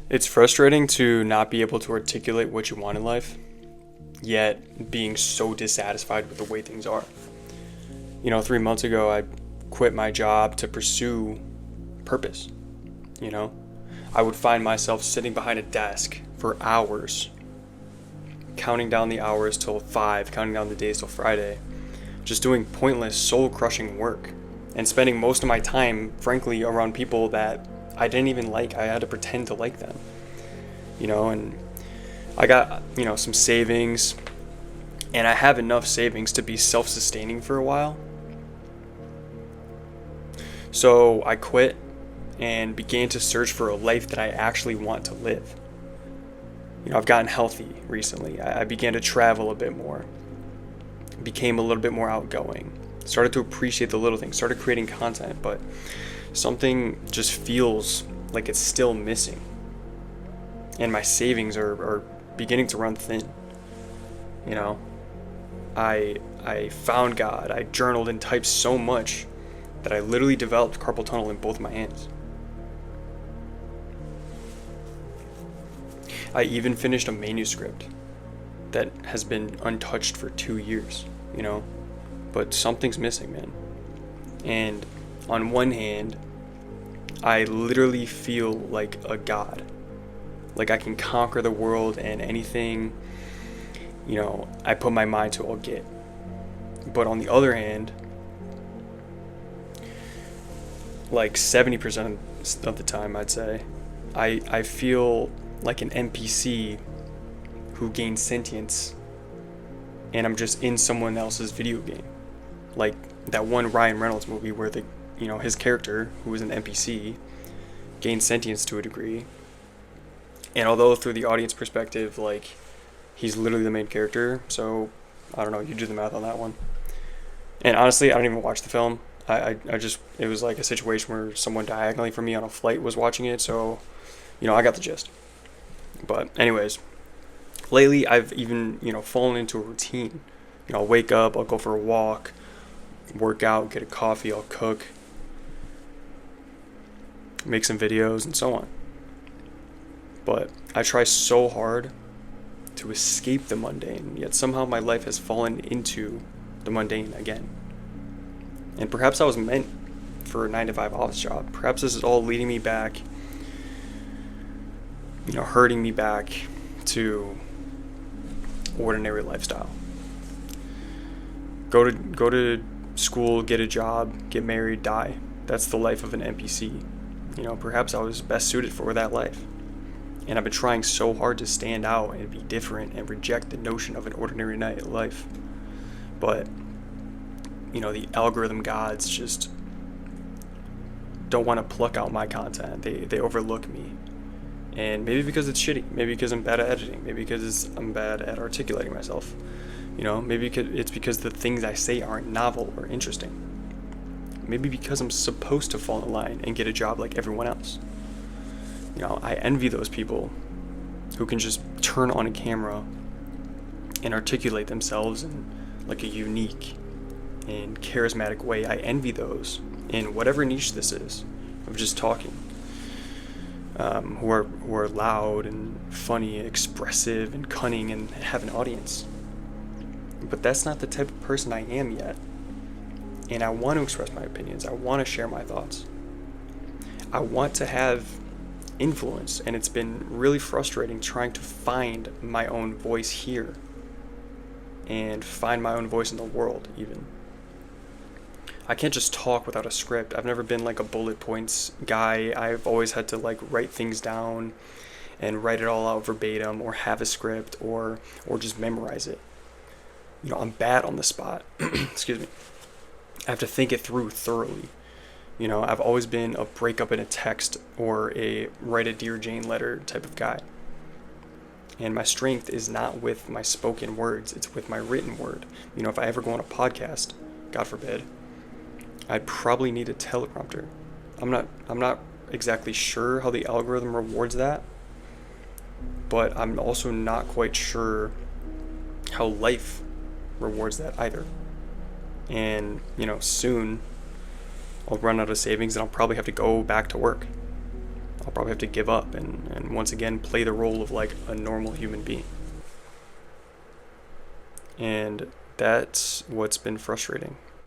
It's frustrating to not be able to articulate what you want in life, yet being so dissatisfied with the way things are. 3 months ago, I quit my job to pursue purpose. You know, I would find myself sitting behind a desk for hours, counting down the hours till 5, counting down the days till Friday, just doing pointless, soul crushing work, and spending most of my time, frankly, around people that I didn't even like. I had to pretend to like them, and I got, some savings, and I have enough savings to be self sustaining for a while. So I quit and began to search for a life that I actually want to live. I've gotten healthy recently. I began to travel a bit more, became a little bit more outgoing, started to appreciate the little things, started creating content, but something just feels like it's still missing. And my savings are beginning to run thin. I found God. I journaled and typed so much that I literally developed carpal tunnel in both my hands. I even finished a manuscript that has been untouched for 2 years, but something's missing, man. And on one hand, I literally feel like a god. Like I can conquer the world, and anything, I put my mind to, I'll get. But on the other hand, like 70% of the time, I'd say, I feel like an NPC who gains sentience, and I'm just in someone else's video game. Like that one Ryan Reynolds movie where his character, who was an NPC, gained sentience to a degree. And although through the audience perspective, like, he's literally the main character, so I don't know, you do the math on that one. And honestly, I don't even watch the film. I just, it was like a situation where someone diagonally from me on a flight was watching it, so, I got the gist. But anyways, lately I've even, fallen into a routine. I'll wake up, I'll go for a walk, work out, get a coffee, I'll cook, make some videos, and so on. But I try so hard to escape the mundane, yet somehow my life has fallen into the mundane again. And perhaps I was meant for a 9-to-5 office job. Perhaps this is all leading me back, hurting me back to ordinary lifestyle. Go to school, get a job, get married, die. That's the life of an NPC. Perhaps I was best suited for that life. And I've been trying so hard to stand out and be different and reject the notion of an ordinary night life. But, the algorithm gods just don't want to pluck out my content. They overlook me. And maybe because it's shitty. Maybe because I'm bad at editing. Maybe because I'm bad at articulating myself. Maybe it's because the things I say aren't novel or interesting. Maybe because I'm supposed to fall in line and get a job like everyone else. I envy those people who can just turn on a camera and articulate themselves in like a unique and charismatic way. I envy those in whatever niche this is of just talking, who are loud and funny, expressive and cunning and have an audience. But that's not the type of person I am yet. And I want to express my opinions. I want to share my thoughts. I want to have influence, and it's been really frustrating trying to find my own voice here and find my own voice in the world. Even I can't just talk without a script. I've never been like a bullet points guy. I've always had to like write things down and write it all out verbatim, or have a script, or just memorize it. I'm bad on the spot. Excuse me. I have to think it through thoroughly. I've always been a break up in a text or a write a Dear Jane letter type of guy. And my strength is not with my spoken words, it's with my written word. If I ever go on a podcast, God forbid, I'd probably need a teleprompter. I'm not exactly sure how the algorithm rewards that, but I'm also not quite sure how life rewards that either. And, soon I'll run out of savings and I'll probably have to go back to work. I'll probably have to give up and once again play the role of like a normal human being. And that's what's been frustrating.